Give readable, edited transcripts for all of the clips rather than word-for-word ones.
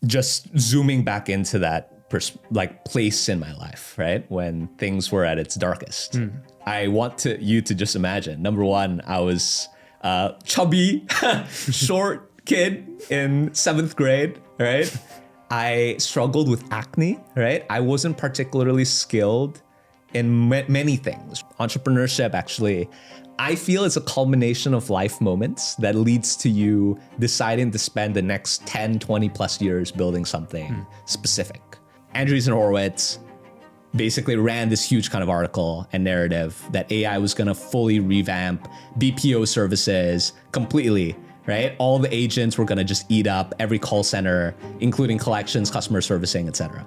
just zooming back into that place in my life, right? When things were at its darkest. I want you to just imagine. Number one, I was a chubby, short kid in 7th grade, right? I struggled with acne, right? I wasn't particularly skilled in many things. Entrepreneurship, actually, I feel it's a culmination of life moments that leads to you deciding to spend the next 10, 20 plus years building something specific. Andreessen Horowitz basically ran this huge kind of article and narrative that AI was going to fully revamp BPO services completely, right? All the agents were going to just eat up every call center, including collections, customer servicing, etc.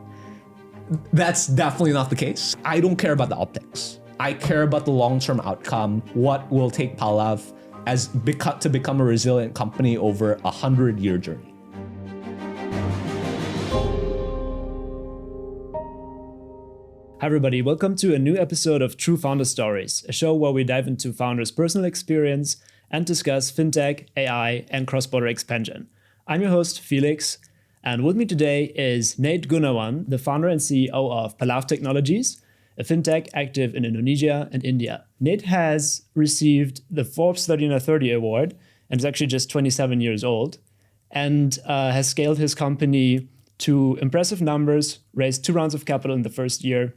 That's definitely not the case. I don't care about the optics. I care about the long-term outcome, what will take Palaf to become a resilient company over a 100-year journey. Hi everybody, welcome to a new episode of True Founder Stories, a show where we dive into founders' personal experience and discuss fintech, AI, and cross-border expansion. I'm your host, Felix, and with me today is Nate Gunawan, the founder and CEO of Pallav Technologies, a fintech active in Indonesia and India. Nate has received the Forbes 30 Under 30 award and is actually just 27 years old and has scaled his company to impressive numbers, raised 2 rounds of capital in the first year.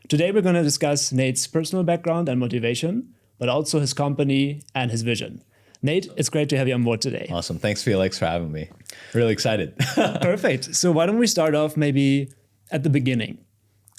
Today, we're going to discuss Nate's personal background and motivation, but also his company and his vision. Nate, it's great to have you on board today. Awesome. Thanks, Felix, for having me. Really excited. Perfect. So why don't we start off maybe at the beginning?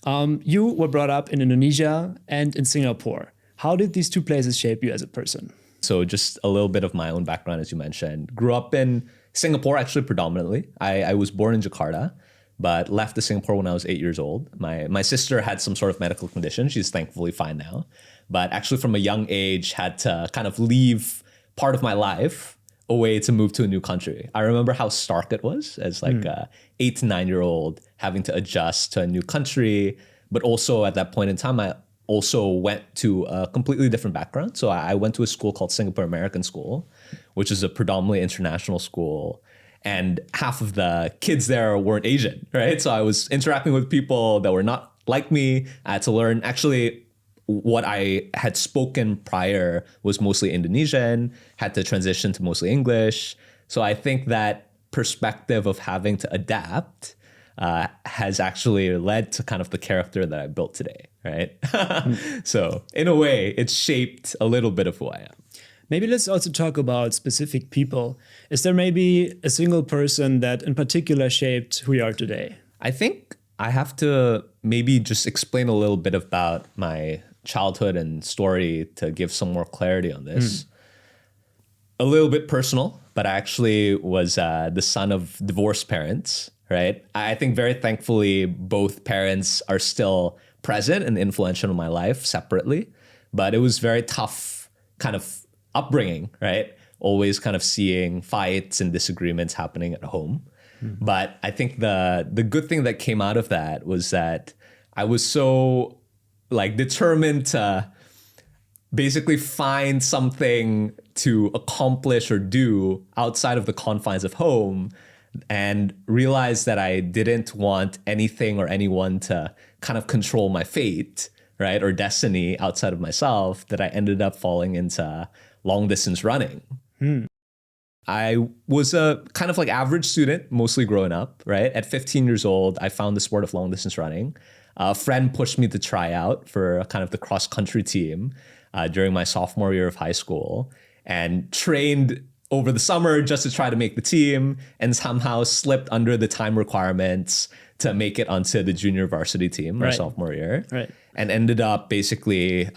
You were brought up in Indonesia and in Singapore. How did these 2 places shape you as a person? So just a little bit of my own background, as you mentioned. Grew up in Singapore, actually, predominantly. I was born in Jakarta, but left to Singapore when I was 8 years old. My sister had some sort of medical condition. She's thankfully fine now. But actually from a young age, had to kind of leave part of my life away to move to a new country. I remember how stark it was as like a 8 to 9 year old having to adjust to a new country. But also at that point in time, I also went to a completely different background. So I went to a school called Singapore American School, which is a predominantly international school. And half of the kids there weren't Asian, right? So I was interacting with people that were not like me. I had to learn, actually, what I had spoken prior was mostly Indonesian, had to transition to mostly English. So I think that perspective of having to adapt has actually led to kind of the character that I built today, right? So in a way, it's shaped a little bit of who I am. Maybe let's also talk about specific people. Is there maybe a single person that in particular shaped who you are today? I think I have to maybe just explain a little bit about my childhood and story to give some more clarity on this. A little bit personal, but I actually was the son of divorced parents, right? I think very thankfully both parents are still present and influential in my life separately, but it was very tough kind of upbringing, right? Always kind of seeing fights and disagreements happening at home. But I think the good thing that came out of that was that I was so determined to basically find something to accomplish or do outside of the confines of home and realize that I didn't want anything or anyone to kind of control my fate, right? Or destiny outside of myself, that I ended up falling into long distance running. I was a kind of average student, mostly growing up, right? At 15 years old, I found the sport of long distance running. A friend pushed me to try out for kind of the cross country team during my sophomore year of high school and trained over the summer just to try to make the team and somehow slipped under the time requirements to make it onto the junior varsity team my sophomore year. Right. And ended up basically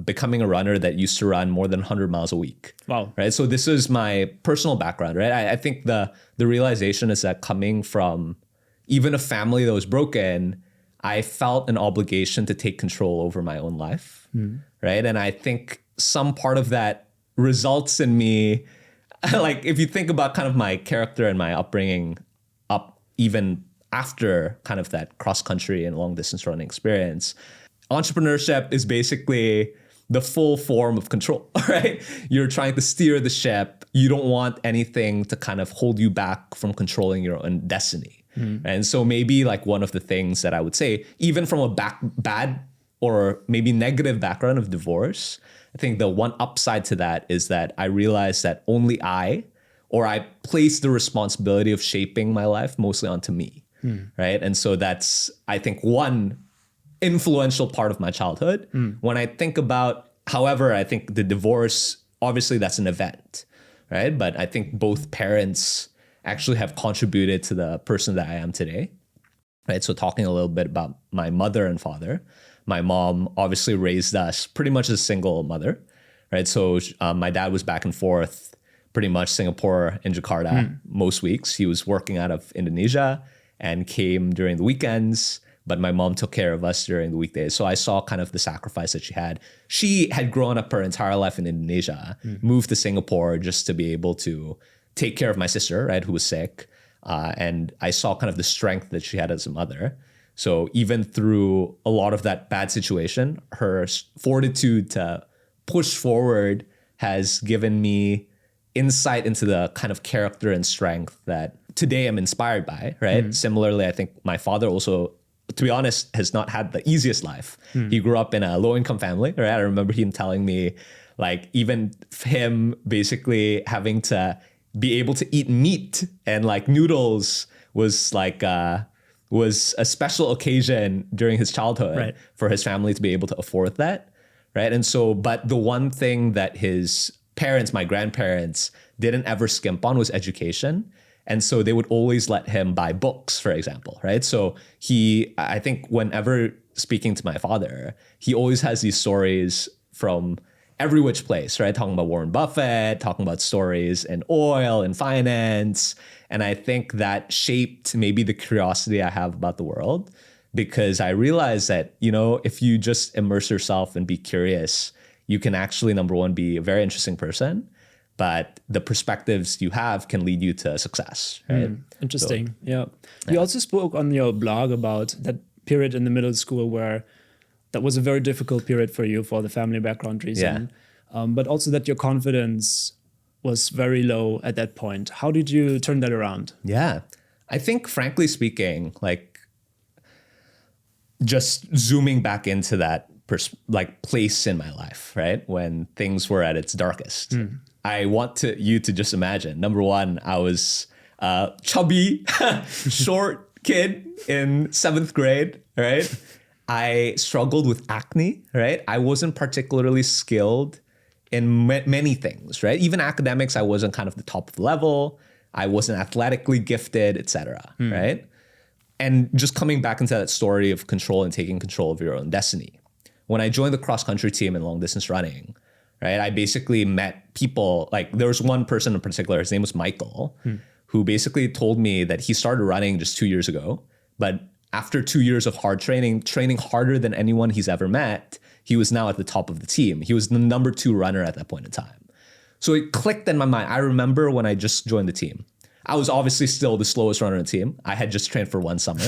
becoming a runner that used to run more than 100 miles a week. Wow. Right. So this is my personal background, right? I think the realization is that coming from even a family that was broken, I felt an obligation to take control over my own life. Right. And I think some part of that results in me, if you think about kind of my character and my upbringing up even after kind of that cross country and long distance running experience, entrepreneurship is basically the full form of control, right? You're trying to steer the ship. You don't want anything to kind of hold you back from controlling your own destiny, And so maybe like one of the things that I would say, even from a bad or maybe negative background of divorce, I think the one upside to that is that I realized that only I place the responsibility of shaping my life mostly onto me, right? And so that's, I think, one influential part of my childhood. When I think about, however, I think the divorce, obviously that's an event, right? But I think both parents actually have contributed to the person that I am today, right? So talking a little bit about my mother and father, my mom obviously raised us pretty much as a single mother, right? So my dad was back and forth, pretty much Singapore and Jakarta most weeks. He was working out of Indonesia and came during the weekends, but my mom took care of us during the weekdays. So I saw kind of the sacrifice that she had. She had grown up her entire life in Indonesia, moved to Singapore just to be able to take care of my sister, right, who was sick. And I saw kind of the strength that she had as a mother. So even through a lot of that bad situation, her fortitude to push forward has given me insight into the kind of character and strength that today I'm inspired by, right? Similarly, I think my father also, to be honest, has not had the easiest life. He grew up in a low-income family, right? I remember him telling me, like, even him basically having to be able to eat meat and like noodles was like was a special occasion during his childhood for his family to be able to afford that, right? And so, but the one thing that his parents, my grandparents, didn't ever skimp on was education. And so they would always let him buy books, for example, right? So I think whenever speaking to my father, he always has these stories from every which place, right? Talking about Warren Buffett, talking about stories in oil and finance. And I think that shaped maybe the curiosity I have about the world, because I realized that, you know, if you just immerse yourself and be curious, you can actually, number one, be a very interesting person, but the perspectives you have can lead you to success, right? Interesting. So, yeah. You also spoke on your blog about that period in the middle school where that was a very difficult period for you for the family background reason, but also that your confidence was very low at that point. How did you turn that around? Yeah, I think, frankly speaking, like just zooming back into that place in my life, right? When things were at its darkest. I want you to just imagine, number one, I was a chubby, short kid in 7th grade, right? I struggled with acne, right? I wasn't particularly skilled in many things, right? Even academics, I wasn't kind of the top of the level. I wasn't athletically gifted, etc., right? And just coming back into that story of control and taking control of your own destiny. When I joined the cross-country team in long distance running, right, I basically met people, like there was one person in particular, his name was Michael, who basically told me that he started running just 2 years ago, but after 2 years of hard training harder than anyone he's ever met, he was now at the top of the team. He was the number 2 runner at that point in time. So it clicked in my mind. I remember when I just joined the team, I was obviously still the slowest runner on the team. I had just trained for one summer.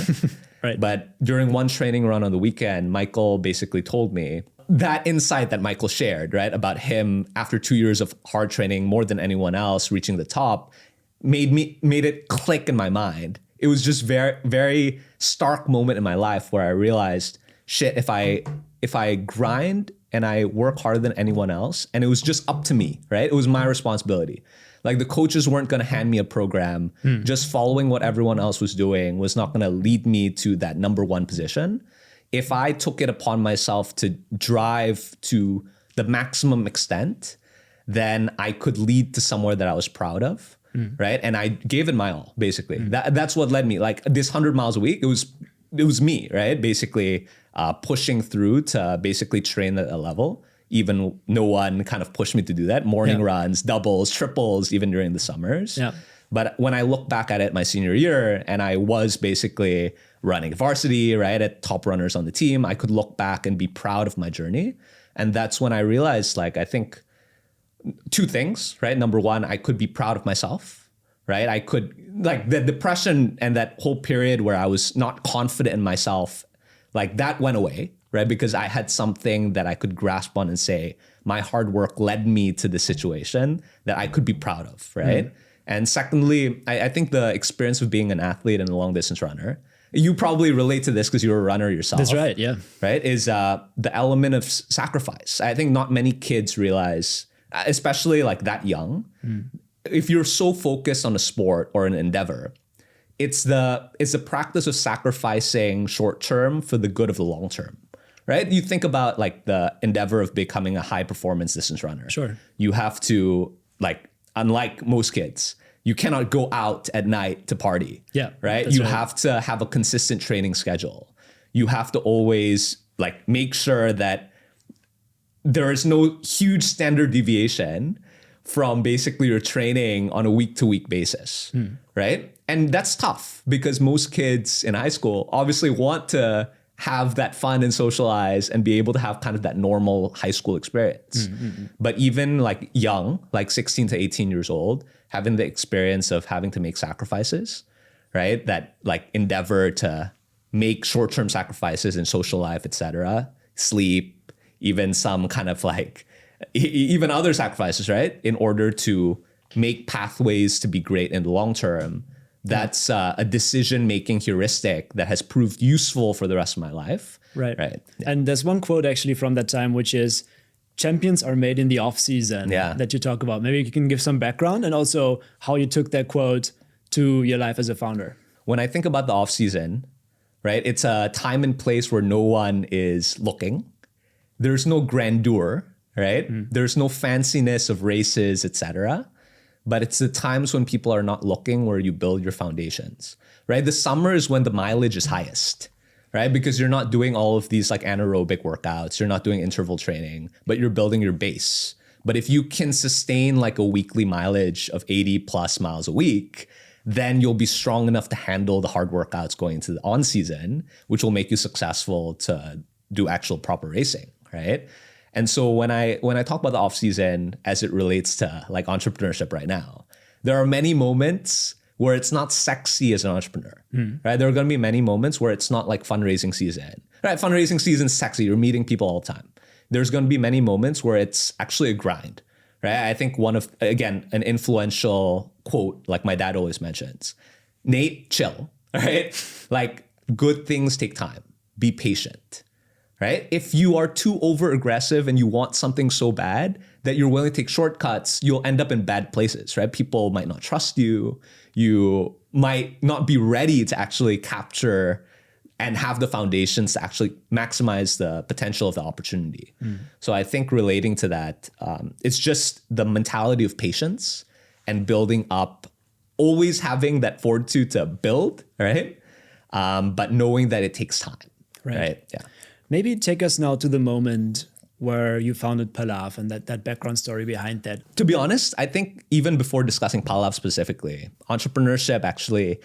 Right. But during one training run on the weekend, Michael basically told me that insight that Michael shared, right, about him after 2 years of hard training more than anyone else reaching the top, made it click in my mind. It was just very, very stark moment in my life where I realized, shit, if I grind and I work harder than anyone else, and it was just up to me, right? It was my responsibility. Like the coaches weren't going to hand me a program. Just following what everyone else was doing was not going to lead me to that number 1 position. If I took it upon myself to drive to the maximum extent, then I could lead to somewhere that I was proud of. Right. And I gave it my all, basically. That's what led me. Like this 100 miles a week, it was me, right? Basically pushing through to basically train at a level. Even no one kind of pushed me to do that. Morning runs, doubles, triples, even during the summers. Yeah. But when I look back at it my senior year, and I was basically running varsity, right, at top runners on the team, I could look back and be proud of my journey. And that's when I realized, like, I think 2 things, right? Number one, I could be proud of myself, right? I could, like, the depression and that whole period where I was not confident in myself, like that went away, right? Because I had something that I could grasp on and say, my hard work led me to the situation that I could be proud of, right? And secondly, I think the experience of being an athlete and a long distance runner, you probably relate to this because you're a runner yourself. That's right. Yeah. Right. Is the element of sacrifice. I think not many kids realize, especially like that young, if you're so focused on a sport or an endeavor, it's the practice of sacrificing short term for the good of the long term. Right. You think about like the endeavor of becoming a high performance distance runner. Sure. You have to unlike most kids, you cannot go out at night to party. Yeah. Right. You have to have a consistent training schedule. You have to always like make sure that there is no huge standard deviation from basically your training on a week to week basis. Right. And that's tough because most kids in high school obviously want to have that fun and socialize and be able to have kind of that normal high school experience. But even like young, like 16 to 18 years old, having the experience of having to make sacrifices, right? That like endeavor to make short-term sacrifices in social life, etc., sleep, even some kind of like, even other sacrifices, right? In order to make pathways to be great in the long term. That's a decision-making heuristic that has proved useful for the rest of my life. Right. Yeah. And there's one quote actually from that time, which is, champions are made in the off-season that you talk about. Maybe you can give some background and also how you took that quote to your life as a founder. When I think about the off-season, right, it's a time and place where no one is looking. There's no grandeur, right? There's no fanciness of races, etc. But it's the times when people are not looking where you build your foundations, right? The summer is when the mileage is highest, right? Because you're not doing all of these like anaerobic workouts. You're not doing interval training, but you're building your base. But if you can sustain like a weekly mileage of 80 plus miles a week, then you'll be strong enough to handle the hard workouts going into the on season, which will make you successful to do actual proper racing, right? And so when I talk about the off season as it relates to like entrepreneurship right now, there are many moments where it's not sexy as an entrepreneur, right? There are going to be many moments where it's not like fundraising season, right? Fundraising season is sexy. You're meeting people all the time. There's going to be many moments where it's actually a grind, right? I think again, an influential quote, like my dad always mentions, Nate, chill, right? Like good things take time. Be patient. Right? If you are too over aggressive and you want something so bad that you're willing to take shortcuts, you'll end up in bad places, right? People might not trust you. You might not be ready to actually capture and have the foundations to actually maximize the potential of the opportunity. So I think relating to that, it's just the mentality of patience and building up, always having that fortitude to build, right? But knowing that it takes time, right? Yeah. Maybe take us now to the moment where you founded Palaf and that background story behind that. To be honest, I think even before discussing Palaf specifically, entrepreneurship actually,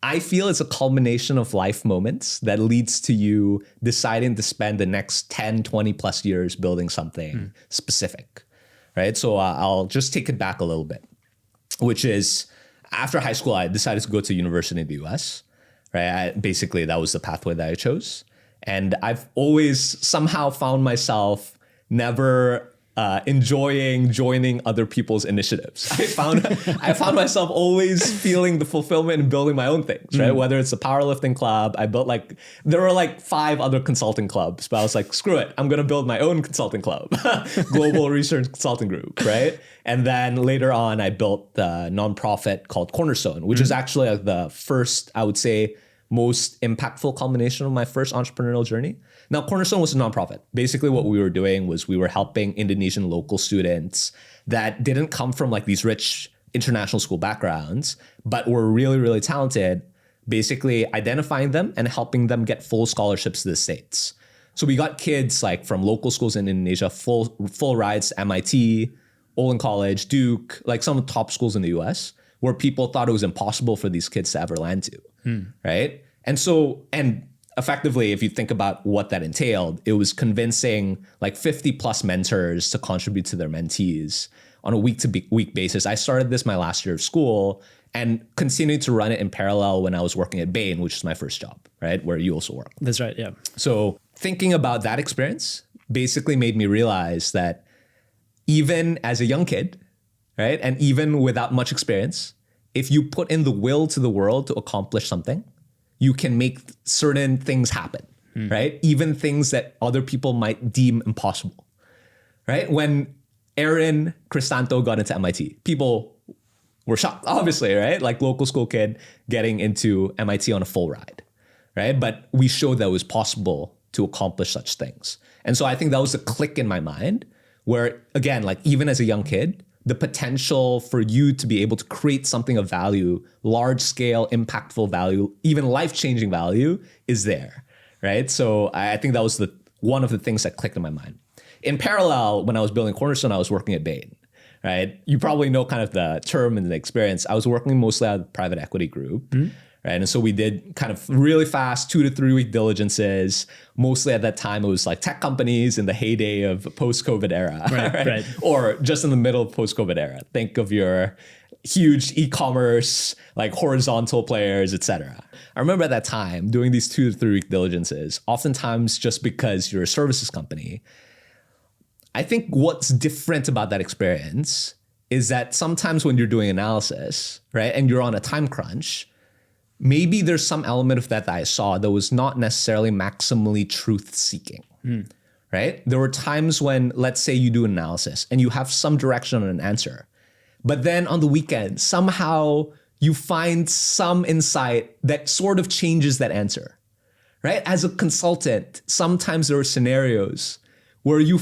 I feel it's a culmination of life moments that leads to you deciding to spend the next 10, 20 plus years building something specific, right? So I'll just take it back a little bit, which is after high school, I decided to go to university in the US, right? Basically, that was the pathway that I chose. And I've always somehow found myself never enjoying joining other people's initiatives. I found myself always feeling the fulfillment in building my own things, right? Whether it's a powerlifting club, there were like 5 other consulting clubs, but I was like, screw it, I'm going to build my own consulting club, global research consulting group, right? And then later on, I built the nonprofit called Cornerstone, which is actually like the first, I would say, most impactful culmination of my first entrepreneurial journey. Now, Cornerstone was a nonprofit. Basically, what we were doing was we were helping Indonesian local students that didn't come from like these rich international school backgrounds, but were really, really talented, basically identifying them and helping them get full scholarships to the States. So we got kids like from local schools in Indonesia, full rides to MIT, Olin College, Duke, like some of the top schools in the US, where people thought it was impossible for these kids to ever land to. Right. And effectively, if you think about what that entailed, it was convincing like 50 plus mentors to contribute to their mentees on a week to week basis. I started this my last year of school and continued to run it in parallel when I was working at Bain, which is my first job, right? Where you also work. That's right. Yeah. So thinking about that experience basically made me realize that even as a young kid, right? And even without much experience, if you put in the will to the world to accomplish something, you can make certain things happen, right? Even things that other people might deem impossible, right? When Aaron Cristanto got into MIT, people were shocked, obviously, right? Like local school kid getting into MIT on a full ride, right? But we showed that it was possible to accomplish such things. And so I think that was a click in my mind where, again, like even as a young kid, the potential for you to be able to create something of value, large scale, impactful value, even life-changing value is there, right? So I think that was one of the things that clicked in my mind. In parallel, when I was building Cornerstone, I was working at Bain, right? You probably know kind of the term and the experience. I was working mostly at a private equity group, right? And so we did kind of really fast 2 to 3 week diligences. Mostly at that time, it was like tech companies in the heyday of post-COVID era, right? Or just in the middle of post-COVID era. Think of your huge e-commerce, like horizontal players, etc. I remember at that time doing these 2 to 3 week diligences, oftentimes just because you're a services company. I think what's different about that experience is that sometimes when you're doing analysis, right, and you're on a time crunch, maybe there's some element of that I saw that was not necessarily maximally truth-seeking, right? There were times when, let's say you do an analysis and you have some direction on an answer, but then on the weekend, somehow you find some insight that sort of changes that answer, right? As a consultant, sometimes there were scenarios where you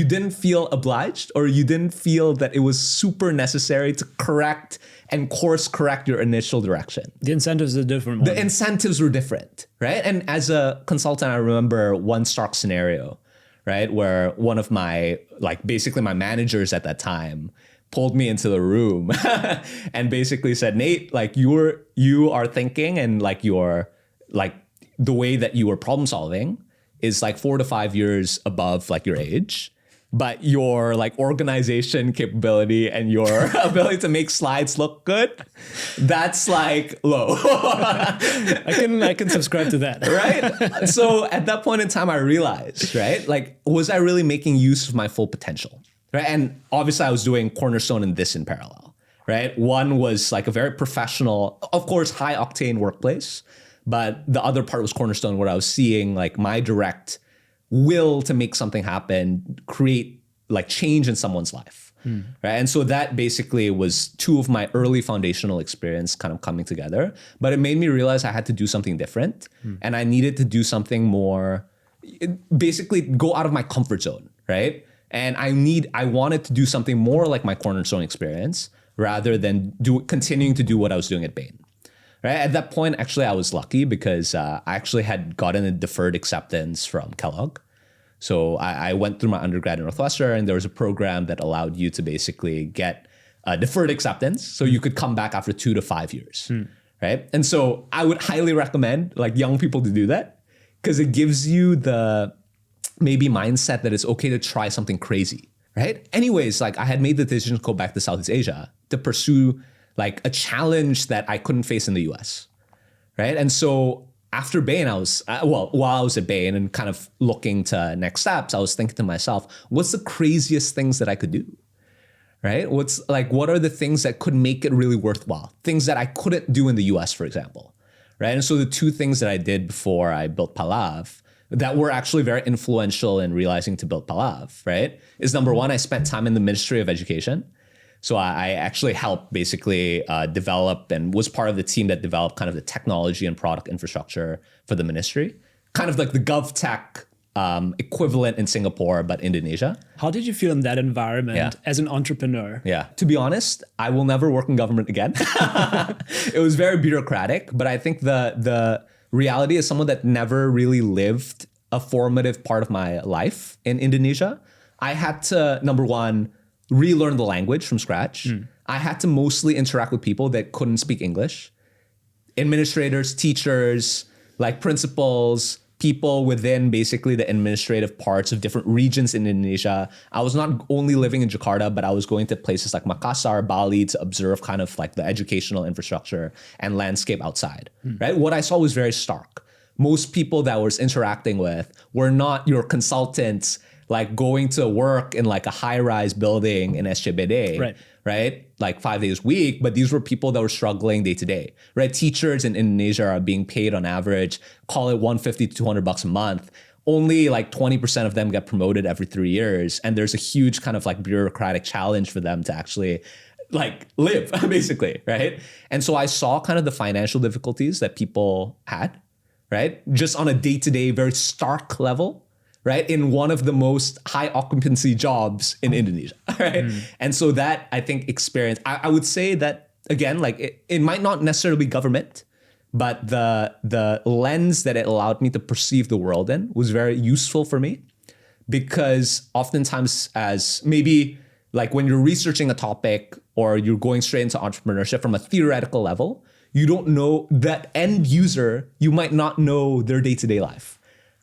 didn't feel obliged or you didn't feel that it was super necessary to correct and course correct your initial direction. The incentives are different. The incentives were different, right? And as a consultant, I remember one stark scenario, right? Where one of my, like basically my managers at that time pulled me into the room and basically said, Nate, like you are thinking and like the way that you are problem solving is like 4 to 5 years above like your age. But your like organization capability and your ability to make slides look good, that's like low. I can subscribe to that. Right? So at that point in time, I realized, right? Like, was I really making use of my full potential? Right? And obviously I was doing Cornerstone and this in parallel, right? One was like a very professional, of course, high octane workplace. But the other part was Cornerstone where I was seeing like my direct will to make something happen, create like change in someone's life, right? And so that basically was 2 of my early foundational experience kind of coming together. But it made me realize I had to do something different and I needed to do something more, basically go out of my comfort zone, right? And I wanted to do something more like my Cornerstone experience rather than continuing to do what I was doing at Bain. Right? At that point, actually, I was lucky because I actually had gotten a deferred acceptance from Kellogg. So I went through my undergrad in Northwestern, and there was a program that allowed you to basically get a deferred acceptance. So you could come back after 2 to 5 years, right? And so I would highly recommend like young people to do that because it gives you the maybe mindset that it's okay to try something crazy, right? Anyways, like I had made the decision to go back to Southeast Asia to pursue like a challenge that I couldn't face in the US, right? And so after Bain, while I was at Bain and kind of looking to next steps, I was thinking to myself, what's the craziest things that I could do, right? What are the things that could make it really worthwhile? Things that I couldn't do in the US, for example, right? And so the 2 things that I did before I built Palaf that were actually very influential in realizing to build Palaf, right? Is number 1, I spent time in the Ministry of Education. So I actually helped basically develop and was part of the team that developed kind of the technology and product infrastructure for the ministry. Kind of like the GovTech equivalent in Singapore, but Indonesia. How did you feel in that environment as an entrepreneur? Yeah, to be honest, I will never work in government again. It was very bureaucratic, but I think the reality is someone that never really lived a formative part of my life in Indonesia. I had to, number 1, relearn the language from scratch. I had to mostly interact with people that couldn't speak English. Administrators, teachers, like principals, people within basically the administrative parts of different regions in Indonesia. I was not only living in Jakarta, but I was going to places like Makassar, Bali to observe kind of like the educational infrastructure and landscape outside, right? What I saw was very stark. Most people that I was interacting with were not your consultants, like going to work in like a high-rise building in SCBD, right? Like 5 days a week, but these were people that were struggling day to day, right? Teachers in Indonesia are being paid on average, call it 150 to 200 bucks a month. Only like 20% of them get promoted every 3 years. And there's a huge kind of like bureaucratic challenge for them to actually like live basically, right? And so I saw kind of the financial difficulties that people had, right? Just on a day-to-day, very stark level, right? In one of the most high occupancy jobs in Indonesia, right? And so that, I think, experience, I would say that, again, like it might not necessarily be government, but the lens that it allowed me to perceive the world in was very useful for me, because oftentimes, as maybe like when you're researching a topic or you're going straight into entrepreneurship from a theoretical level, you don't know that end user, you might not know their day-to-day life.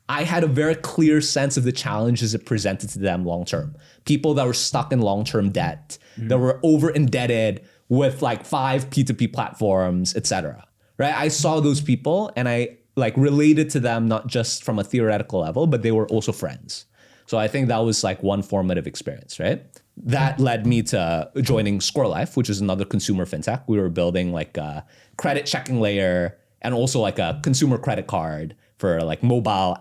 I had a very clear sense of the challenges it presented to them long-term. People that were stuck in long-term debt, that were over-indebted with like 5 P2P platforms, etc. Right? I saw those people and I like related to them, not just from a theoretical level, but they were also friends. So I think that was like one formative experience, right? That led me to joining ScoreLife, which is another consumer fintech. We were building like a credit checking layer and also like a consumer credit card for like mobile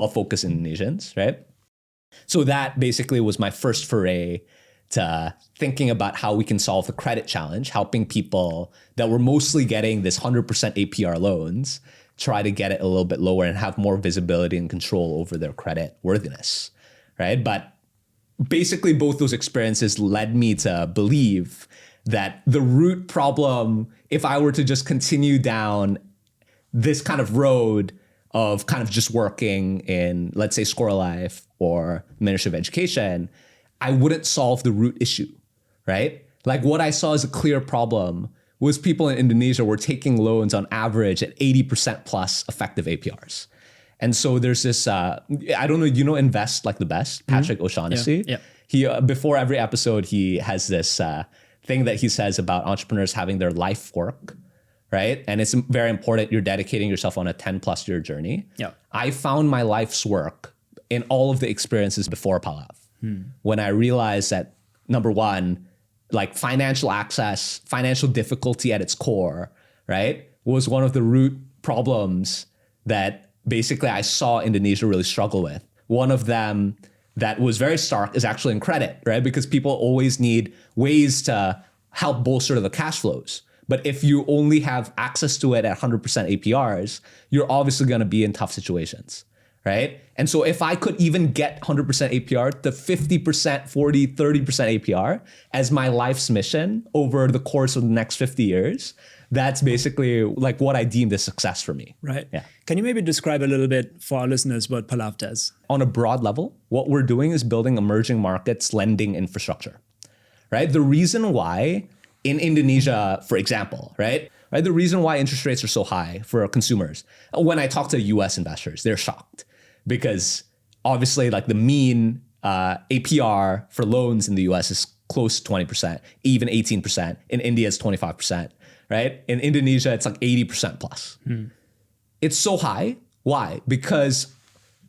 focused Indonesians, right? So that basically was my first foray to thinking about how we can solve the credit challenge, helping people that were mostly getting this 100% APR loans try to get it a little bit lower and have more visibility and control over their credit worthiness, right? But basically both those experiences led me to believe that the root problem, if I were to just continue down this kind of road of kind of just working in, let's say, ScoreLife or Ministry of Education, I wouldn't solve the root issue, right? Like what I saw as a clear problem was people in Indonesia were taking loans on average at 80% plus effective APRs. And so there's this, I don't know, you know, Invest Like the Best, Patrick O'Shaughnessy. Yeah. He, before every episode, he has this thing that he says about entrepreneurs having their life work, right? And it's very important. You're dedicating yourself on a 10 plus year journey. Yeah. I found my life's work in all of the experiences before Palaf. When I realized that, number one, like financial access, financial difficulty at its core, right, was one of the root problems that basically I saw Indonesia really struggle with. One of them that was very stark is actually in credit, right? Because people always need ways to help bolster the cash flows. But if you only have access to it at 100% APRs, you're obviously going to be in tough situations, right? And so if I could even get 100% APR to 50%, 40, 30% APR as my life's mission over the course of the next 50 years, that's basically like what I deemed a success for me. Right. Yeah. Can you maybe describe a little bit for our listeners what Palaf does? On a broad level, what we're doing is building emerging markets lending infrastructure, right? The reason why in Indonesia, for example, right? The reason why interest rates are so high for consumers, when I talk to US investors, they're shocked because obviously like the mean APR for loans in the US is close to 20%, even 18%. In India, it's 25%, right? In Indonesia, it's like 80% plus. It's so high. Why? Because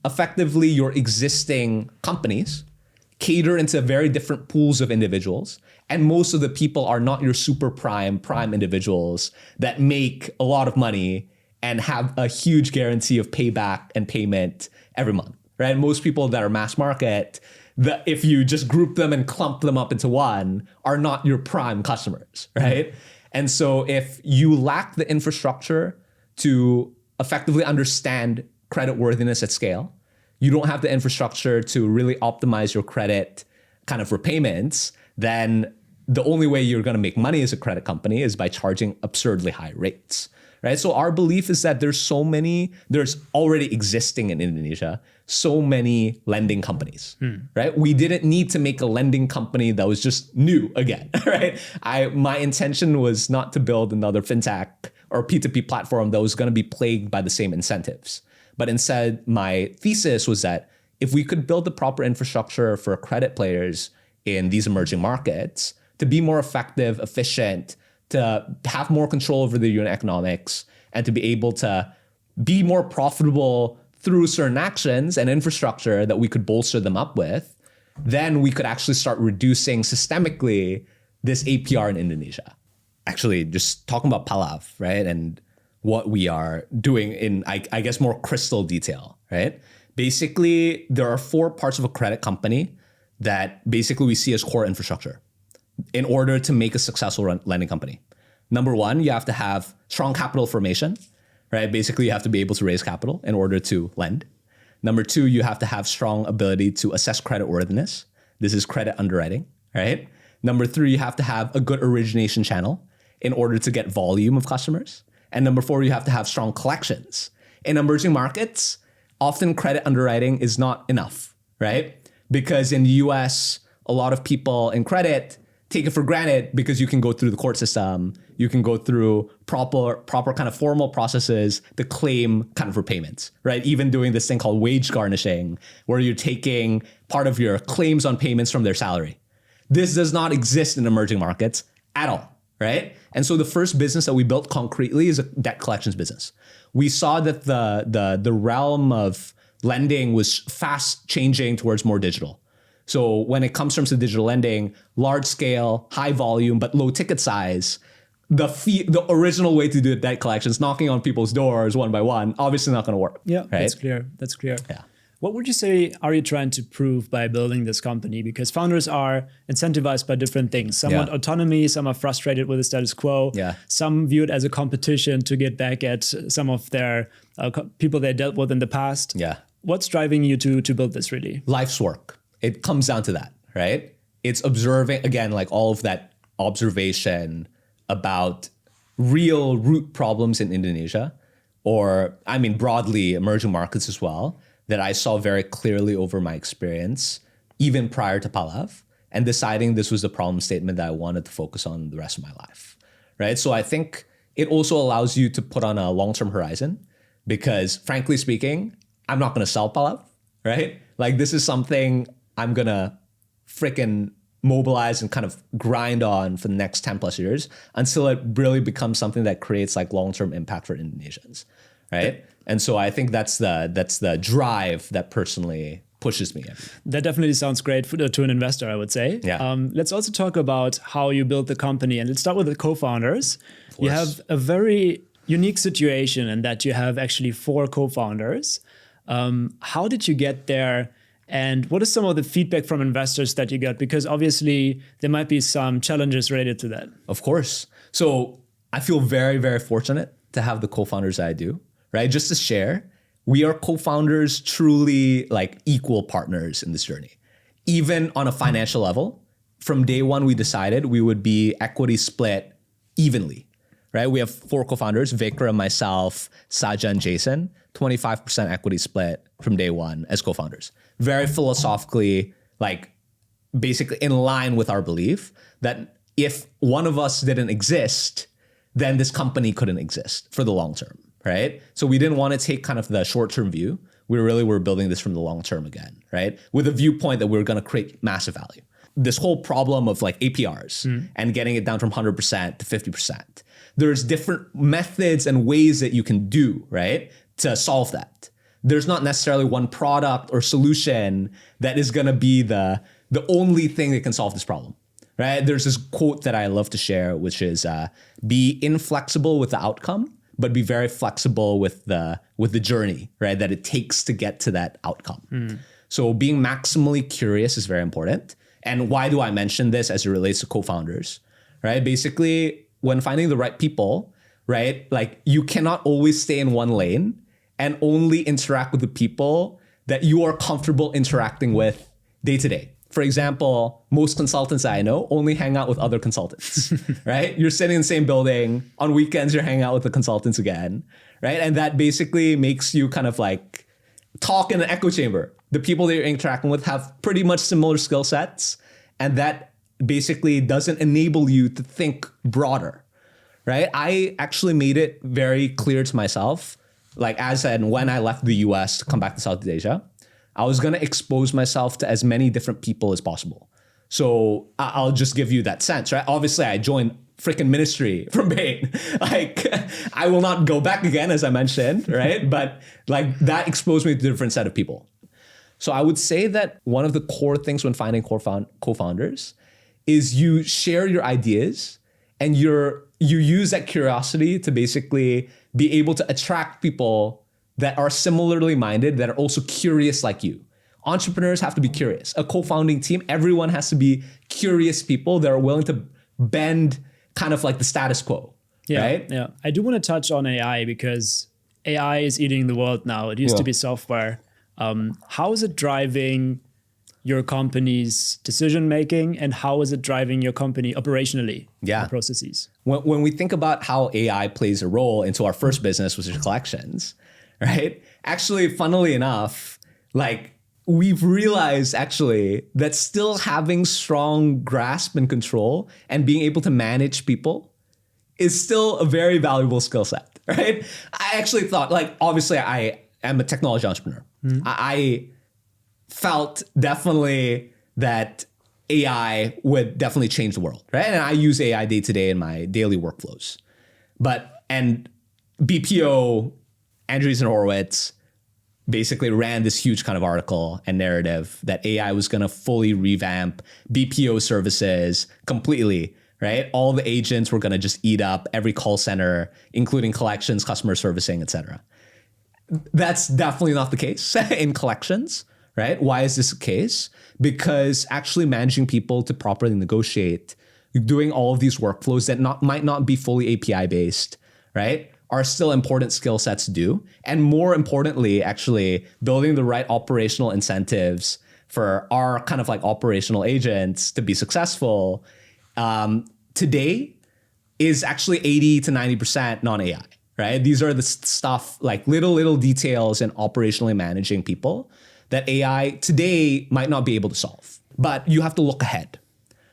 effectively your existing companies cater into very different pools of individuals. And most of the people are not your super prime individuals that make a lot of money and have a huge guarantee of payback and payment every month, right? Most people that are mass market, that if you just group them and clump them up into one, are not your prime customers, right? And so if you lack the infrastructure to effectively understand credit worthiness at scale, you don't have the infrastructure to really optimize your credit kind of repayments, then the only way you're going to make money as a credit company is by charging absurdly high rates, right? So our belief is that there's already existing in Indonesia, so many lending companies, right? We didn't need to make a lending company that was just new again, right? My intention was not to build another fintech or P2P platform that was going to be plagued by the same incentives. But instead, my thesis was that if we could build the proper infrastructure for credit players in these emerging markets to be more effective, efficient, to have more control over the unit economics, and to be able to be more profitable through certain actions and infrastructure that we could bolster them up with, then we could actually start reducing systemically this APR in Indonesia. Actually, just talking about Palaf, right? And what we are doing in, I guess, more crystal detail, right? Basically, there are 4 parts of a credit company that basically we see as core infrastructure in order to make a successful lending company. Number 1, you have to have strong capital formation, right? Basically, you have to be able to raise capital in order to lend. Number 2, you have to have strong ability to assess credit worthiness. This is credit underwriting, right? Number 3, you have to have a good origination channel in order to get volume of customers. And number 4, you have to have strong collections. In emerging markets, often credit underwriting is not enough, right? Because in the US, a lot of people in credit take it for granted because you can go through the court system, you can go through proper kind of formal processes to claim kind of repayments, right? Even doing this thing called wage garnishing, where you're taking part of your claims on payments from their salary. This does not exist in emerging markets at all, right? And so the first business that we built concretely is a debt collections business. We saw that the realm of lending was fast changing towards more digital. So when it comes to digital lending, large scale, high volume, but low ticket size, the original way to do debt collections, knocking on people's doors one by one, obviously not going to work. Yeah, right? That's clear. That's clear. Yeah. What would you say are you trying to prove by building this company? Because founders are incentivized by different things. Some want autonomy, some are frustrated with the status quo. Yeah. Some view it as a competition to get back at some of their people they dealt with in the past. Yeah. What's driving you to build this really? Life's work. It comes down to that, right? It's observing, again, like all of that observation about real root problems in Indonesia, or I mean, broadly emerging markets as well, that I saw very clearly over my experience, even prior to Palaf, and deciding this was the problem statement that I wanted to focus on the rest of my life, right? So I think it also allows you to put on a long-term horizon because frankly speaking, I'm not going to sell Palaf, right? Like this is something I'm going to freaking mobilize and kind of grind on for the next 10 plus years until it really becomes something that creates like long-term impact for Indonesians, right? And so I think that's the drive that personally pushes me. That definitely sounds great to an investor, I would say. Yeah. Let's also talk about how you built the company, and let's start with the co-founders. You have a very unique situation in that you have actually 4 co-founders. How did you get there? And what is some of the feedback from investors that you got? Because obviously there might be some challenges related to that. Of course. So I feel very, very fortunate to have the co-founders that I do, right? Just to share, we are co-founders truly like equal partners in this journey. Even on a financial level, from day one, we decided we would be equity split evenly, right? We have 4 co-founders, Vikram, myself, Saja, and Jason, 25% equity split from day one as co-founders. Very philosophically, like basically in line with our belief that if one of us didn't exist, then this company couldn't exist for the long term, right? So we didn't want to take kind of the short-term view. We really were building this from the long term again, right? With a viewpoint that we were going to create massive value. This whole problem of like APRs and getting it down from 100% to 50%. There's different methods and ways that you can do, right, to solve that. There's not necessarily one product or solution that is going to be the only thing that can solve this problem, right? There's this quote that I love to share, which is be inflexible with the outcome, but be very flexible with the journey, right, that it takes to get to that outcome. So being maximally curious is very important. And why do I mention this as it relates to co-founders, right? Basically, when finding the right people, right, like you cannot always stay in one lane and only interact with the people that you are comfortable interacting with day to day. For example, most consultants I know only hang out with other consultants, right? You're sitting in the same building. On weekends, you're hanging out with the consultants again, right? And that basically makes you kind of like talk in an echo chamber. The people that you're interacting with have pretty much similar skill sets, and that basically doesn't enable you to think broader, right? I actually made it very clear to myself, like as and when I left the US to come back to Southeast Asia, I was going to expose myself to as many different people as possible. So I'll just give you that sense, right? Obviously, I joined freaking ministry from Bain. Like, I will not go back again, as I mentioned, right? But like that exposed me to a different set of people. So I would say that one of the core things when finding co-founders is you share your ideas and you use that curiosity to basically be able to attract people that are similarly minded, that are also curious like you. Entrepreneurs have to be curious. A co-founding team, everyone has to be curious people that are willing to bend kind of like the status quo, right? Yeah. I do want to touch on AI because AI is eating the world now. It used to be software. How is it driving your company's decision making, and how is it driving your company operationally? The processes. When we think about how AI plays a role into our first business, which is collections, right? Actually, funnily enough, like we've realized actually that still having strong grasp and control and being able to manage people is still a very valuable skill set, right? I actually thought, like, obviously I am a technology entrepreneur. I felt definitely that AI would definitely change the world, right? And I use AI day to day in my daily workflows. And BPO, Andreessen Horowitz, basically ran this huge kind of article and narrative that AI was going to fully revamp BPO services completely, right? All the agents were going to just eat up every call center, including collections, customer servicing, et cetera. That's definitely not the case in collections, right? Why is this the case? Because actually managing people to properly negotiate, doing all of these workflows that might not be fully API based, right, are still important skill sets to do. And more importantly, actually building the right operational incentives for our kind of like operational agents to be successful today is actually 80 to 90% non-AI. Right? These are the stuff like little details in operationally managing people that AI today might not be able to solve. But you have to look ahead,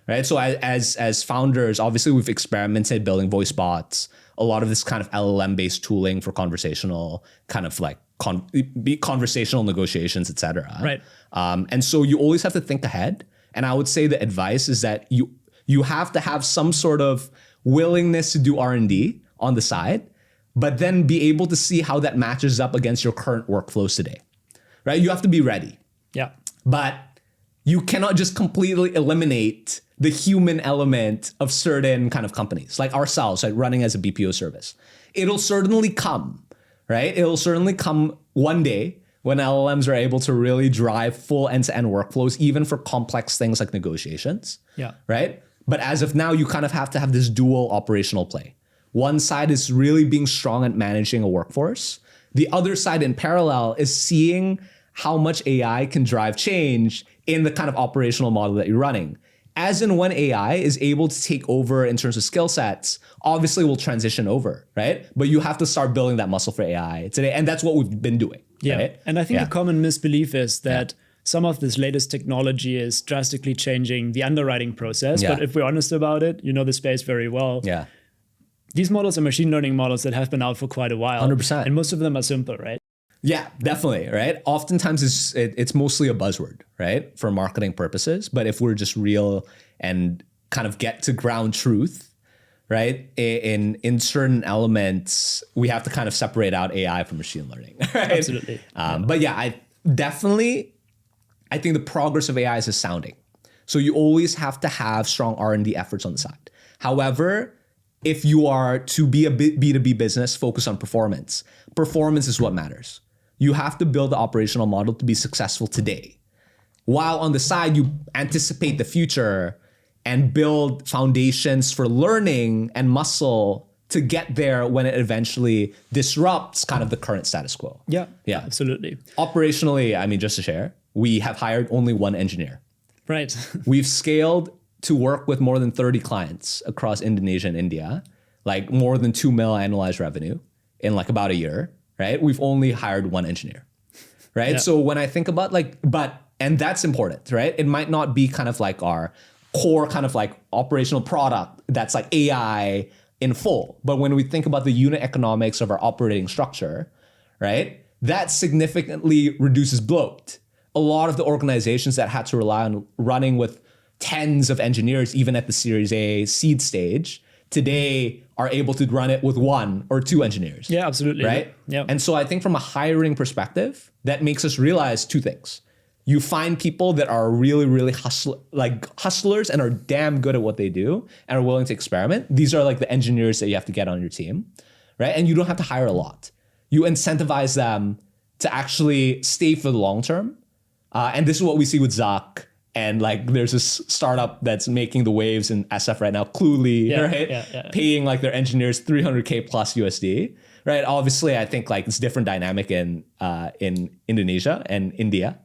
right? So as founders, obviously we've experimented building voice bots, a lot of this kind of LLM-based tooling for conversational kind of like conversational negotiations, et cetera. Right. And so you always have to think ahead. And I would say the advice is that you have to have some sort of willingness to do R&D on the side, but then be able to see how that matches up against your current workflows today, right? You have to be ready. Yeah. But you cannot just completely eliminate the human element of certain kind of companies, like ourselves, like running as a BPO service. It'll certainly come, right? It'll certainly come one day when LLMs are able to really drive full end-to-end workflows, even for complex things like negotiations, right? But as of now, you kind of have to have this dual operational play. One side is really being strong at managing a workforce. The other side in parallel is seeing how much AI can drive change in the kind of operational model that you're running. As in when AI is able to take over in terms of skill sets, obviously we'll transition over, right? But you have to start building that muscle for AI today. And that's what we've been doing. Yeah. Right? And I think a common misbelief is that some of this latest technology is drastically changing the underwriting process. But if we're honest about it, you know the space very well. Yeah. These models are machine learning models that have been out for quite a while. 100%. And most of them are simple, right? Yeah, definitely, right? Oftentimes it's mostly a buzzword, right? For marketing purposes. But if we're just real and kind of get to ground truth, right? In certain elements, we have to kind of separate out AI from machine learning, right? Absolutely. But yeah, I think the progress of AI is astounding. So you always have to have strong R&D efforts on the side. However, if you are to be a B2B business focused on performance is what matters. You have to build the operational model to be successful today. While on the side, you anticipate the future and build foundations for learning and muscle to get there when it eventually disrupts kind of the current status quo. Yeah, absolutely. Operationally, I mean, just to share, we have hired only one engineer. Right. We've scaled to work with more than 30 clients across Indonesia and India, like more than 2 million annualized revenue in like about a year, right? We've only hired one engineer, right? Yeah. So when I think about and that's important, right? It might not be kind of like our core kind of like operational product that's like AI in full. But when we think about the unit economics of our operating structure, right? That significantly reduces bloat. A lot of the organizations that had to rely on running with tens of engineers, even at the Series A seed stage, today are able to run it with 1 or 2 engineers. Yeah, absolutely. Right? Yeah. And so I think from a hiring perspective, that makes us realize 2 things. You find people that are really, really hustlers and are damn good at what they do and are willing to experiment. These are like the engineers that you have to get on your team, right? And you don't have to hire a lot. You incentivize them to actually stay for the long term. And this is what we see with Zuck. And like there's this startup that's making the waves in SF right now, Cluely, right? Paying like their engineers $300K plus USD, right? Obviously, I think like it's a different dynamic in Indonesia and India.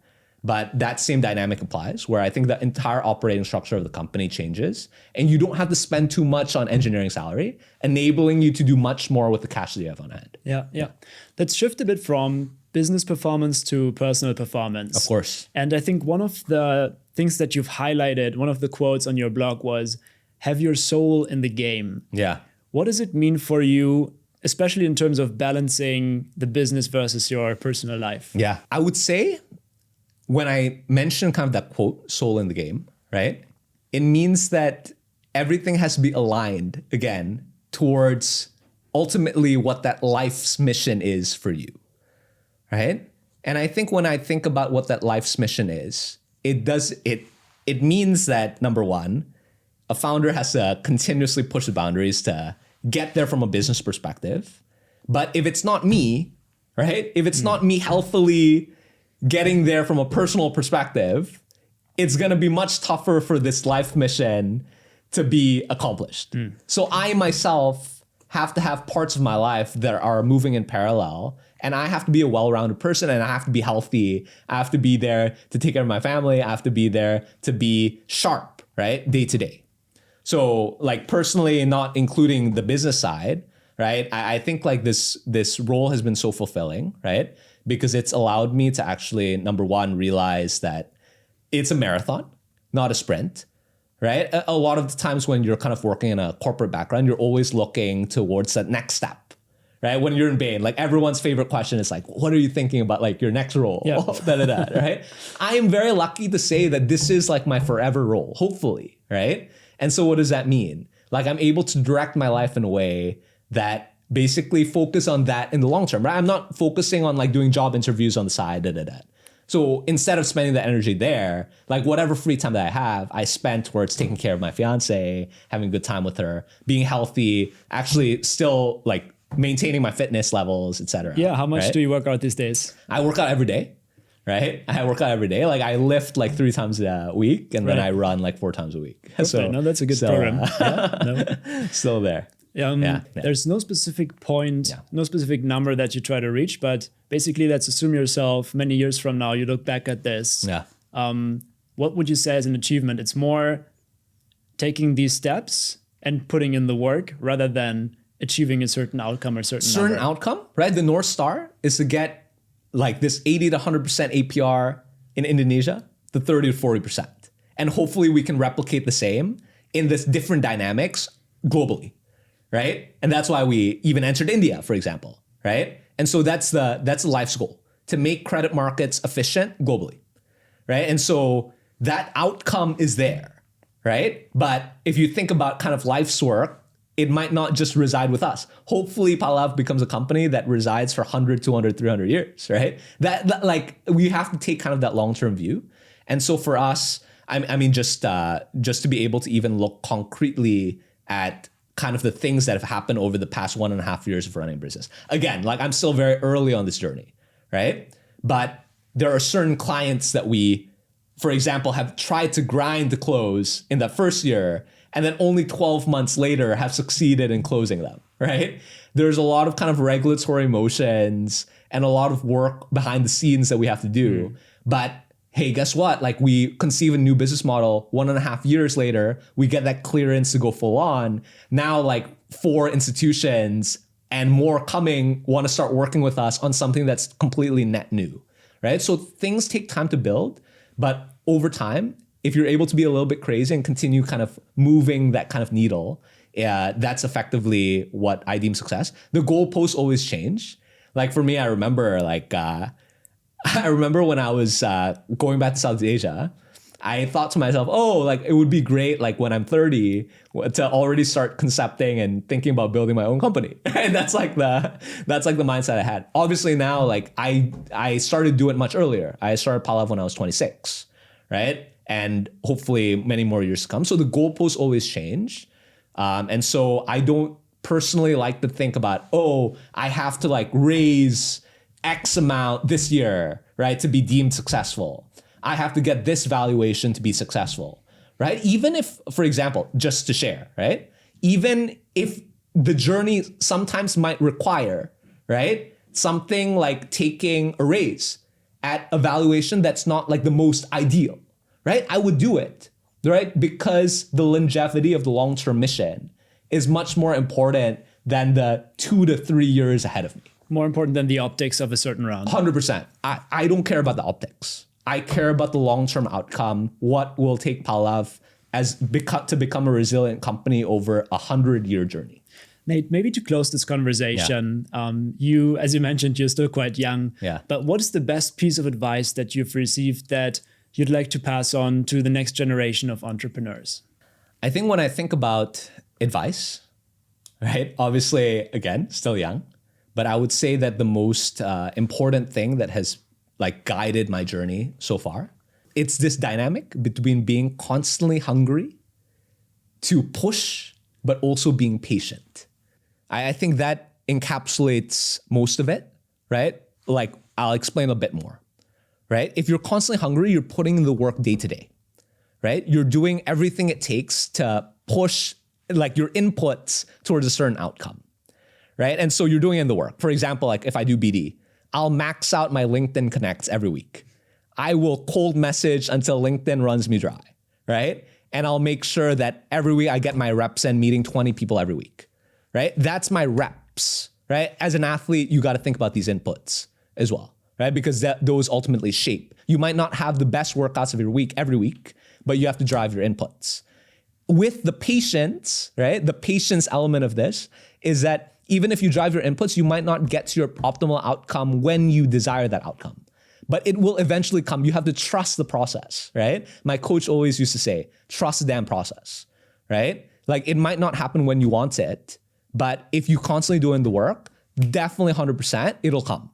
But that same dynamic applies where I think the entire operating structure of the company changes and you don't have to spend too much on engineering salary, enabling you to do much more with the cash that you have on hand. Yeah. Let's shift a bit from business performance to personal performance. Of course. And I think one of the things that you've highlighted, one of the quotes on your blog was, have your soul in the game. Yeah. What does it mean for you, especially in terms of balancing the business versus your personal life? Yeah. I would say, when I mention kind of that quote, soul in the game, right? It means that everything has to be aligned again towards ultimately what that life's mission is for you, right? And I think when I think about what that life's mission is, it means that number one, a founder has to continuously push the boundaries to get there from a business perspective. But if it's not me, right? If it's not me healthily getting there from a personal perspective, it's going to be much tougher for this life mission to be accomplished. So I myself have to have parts of my life that are moving in parallel, and I have to be a well-rounded person, and I have to be healthy. I have to be there to take care of my family. I have to be there to be sharp, right? Day to day. So like personally, not including the business side, right? I think like this role has been so fulfilling, right? Because it's allowed me to actually, number one, realize that it's a marathon, not a sprint, right? A lot of the times when you're kind of working in a corporate background, you're always looking towards that next step, right? When you're in Bain, like everyone's favorite question is like, what are you thinking about like your next role? Yeah. Right? I am very lucky to say that this is like my forever role, hopefully, right? And so what does that mean? Like I'm able to direct my life in a way that basically focus on that in the long term, right? I'm not focusing on like doing job interviews on the side, So instead of spending the energy there, like whatever free time that I have, I spend towards taking care of my fiance, having a good time with her, being healthy, actually still like maintaining my fitness levels, etc. Yeah. How much do you work out these days? I work out every day, right? I work out every day. Like I lift like 3 times a week and then I run like 4 times a week. Okay, so no, that's a good program. Still there. There's no specific point, no specific number that you try to reach, but basically let's assume yourself many years from now, you look back at this. What would you say is an achievement? It's more taking these steps and putting in the work rather than achieving a certain outcome or certain number. Outcome, right? The North Star is to get like this 80 to 100% APR in Indonesia, the 30 to 40%. And hopefully we can replicate the same in this different dynamics globally. Right? And that's why we even entered India, for example, right? And so that's the life's goal, to make credit markets efficient globally, right? And so that outcome is there, right? But if you think about kind of life's work, it might not just reside with us. Hopefully Palaf becomes a company that resides for 100, 200, 300 years, right? That like we have to take kind of that long-term view. And so for us, I mean, just to be able to even look concretely at kind of the things that have happened over the past 1.5 years of running a business. Again, like I'm still very early on this journey, right? But there are certain clients that we, for example, have tried to grind to close in that first year, and then only 12 months later have succeeded in closing them, right? There's a lot of kind of regulatory motions and a lot of work behind the scenes that we have to do. But hey, guess what? Like we conceive a new business model 1.5 years later, we get that clearance to go full on. Now like 4 institutions and more coming want to start working with us on something that's completely net new, right? So things take time to build, but over time, if you're able to be a little bit crazy and continue kind of moving that kind of needle, that's effectively what I deem success. The goalposts always change. Like for me, I remember when I was going back to Southeast Asia, I thought to myself, oh, like it would be great, like when I'm 30, to already start concepting and thinking about building my own company. And that's like the mindset I had. Obviously now, like I started doing it much earlier. I started Palaf when I was 26, right? And hopefully many more years to come. So the goalposts always change. And so I don't personally like to think about, oh, I have to like raise X amount this year, right, to be deemed successful. I have to get this valuation to be successful, right? Even if, for example, just to share, right? Even if the journey sometimes might require, right, something like taking a raise at a valuation that's not like the most ideal, right? I would do it, right? Because the longevity of the long-term mission is much more important than the 2 to 3 years ahead of me. More important than the optics of a certain round. 100%. I don't care about the optics. I care about the long-term outcome, what will take Palaf to become a resilient company over a 100-year journey. Nate, maybe to close this conversation, you, as you mentioned, you're still quite young. Yeah. But what is the best piece of advice that you've received that you'd like to pass on to the next generation of entrepreneurs? I think when I think about advice, right? Obviously, again, still young, but I would say that the most important thing that has like guided my journey so far, it's this dynamic between being constantly hungry to push, but also being patient. I think that encapsulates most of it, right? Like I'll explain a bit more, right? If you're constantly hungry, you're putting in the work day to day, right? You're doing everything it takes to push like your inputs towards a certain outcome, right? And so you're doing in the work. For example, like if I do BD, I'll max out my LinkedIn connects every week. I will cold message until LinkedIn runs me dry, right? And I'll make sure that every week I get my reps in meeting 20 people every week, right? That's my reps, right? As an athlete, you got to think about these inputs as well, right? Because those ultimately shape. You might not have the best workouts of your week every week, but you have to drive your inputs. With the patience, right? The patience element of this is that even if you drive your inputs, you might not get to your optimal outcome when you desire that outcome. But it will eventually come. You have to trust the process, right? My coach always used to say, trust the damn process, right? Like it might not happen when you want it, but if you constantly doing the work, definitely 100%, it'll come,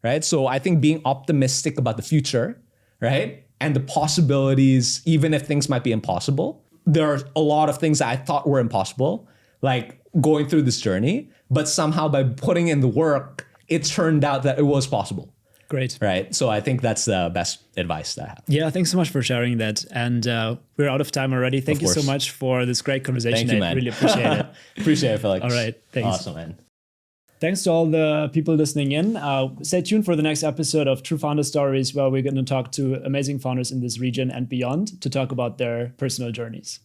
right? So I think being optimistic about the future, right? And the possibilities, even if things might be impossible, there are a lot of things that I thought were impossible, like going through this journey, but somehow by putting in the work, it turned out that it was possible. Great. Right. So I think that's the best advice that I have. Yeah, thanks so much for sharing that. And we're out of time already. Thank you so much for this great conversation. Thank you, man. I really appreciate it. Appreciate it, Felix. All right. Thanks. Awesome, man. Thanks to all the people listening in. Stay tuned for the next episode of True Founder Stories, where we're going to talk to amazing founders in this region and beyond to talk about their personal journeys.